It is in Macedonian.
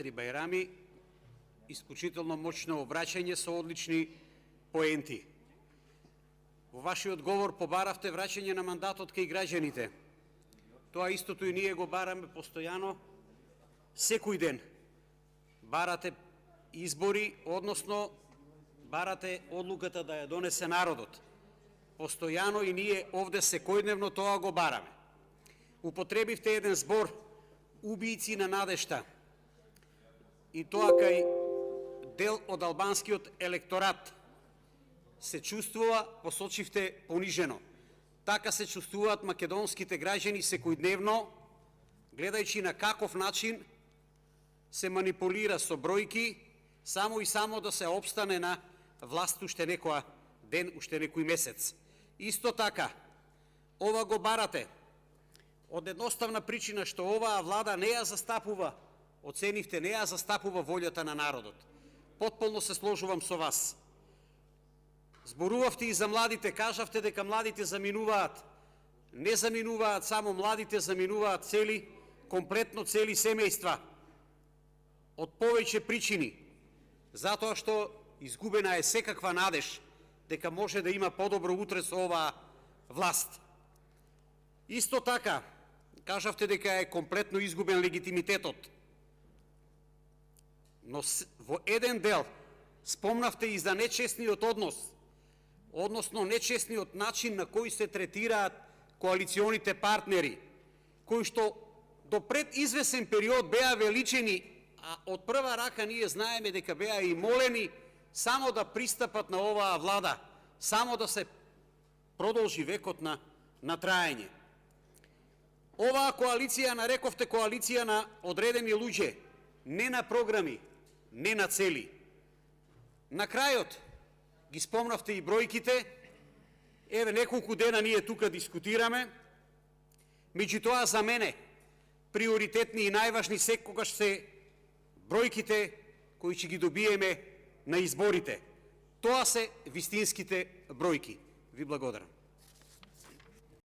министри Бајрами, исклучително мощно обраќање со одлични поенти. Во вашиот говор побаравте враќање на мандатот кај граѓаните. Тоа истото и ние го бараме постојано, секој ден. Барате избори, односно барате одлуката да ја донесе народот. Постојано и ние овде секојдневно тоа го бараме. Употребивте еден збор убијци на надежта, и тоа кај дел од албанскиот електорат. Се чувствува, посочивте, понижено. Така се чувствуваат македонските граѓани секојдневно, гледајќи на каков начин се манипулира со бројки, само и само да се опстане на власт уште некоја ден, уште некој месец. Исто така, ова го барате од едноставна причина што оваа влада не ја застапува, оценивте, не ја застапува волјата на народот. Потполно се сложувам со вас. Зборувавте и за младите, кажавте дека младите заминуваат. Не заминуваат само младите, заминуваат комплетно цели семејства. Од повеќе причини. Затоа што изгубена е секаква надеж дека може да има подобро утре со оваа власт. Исто така, кажавте дека е комплетно изгубен легитимитетот. Но во еден дел спомнавте и за нечестниот однос, односно нечестниот начин на кој се третираат коалиционите партнери, кои што до пред извесен период беа величени, а од прва рака ние знаеме дека беа и молени само да пристапат на оваа влада, само да се продолжи векот на траење. Оваа коалиција нарековте коалиција на одредени луѓе, не на програми, не на цели. На крајот ги спомнавте и бројките, еве неколку дена ние тука дискутираме, меѓутоа за мене приоритетни и најважни секогаш се бројките кои ќе ги добиеме на изборите. Тоа се вистинските бројки. Ви благодарам.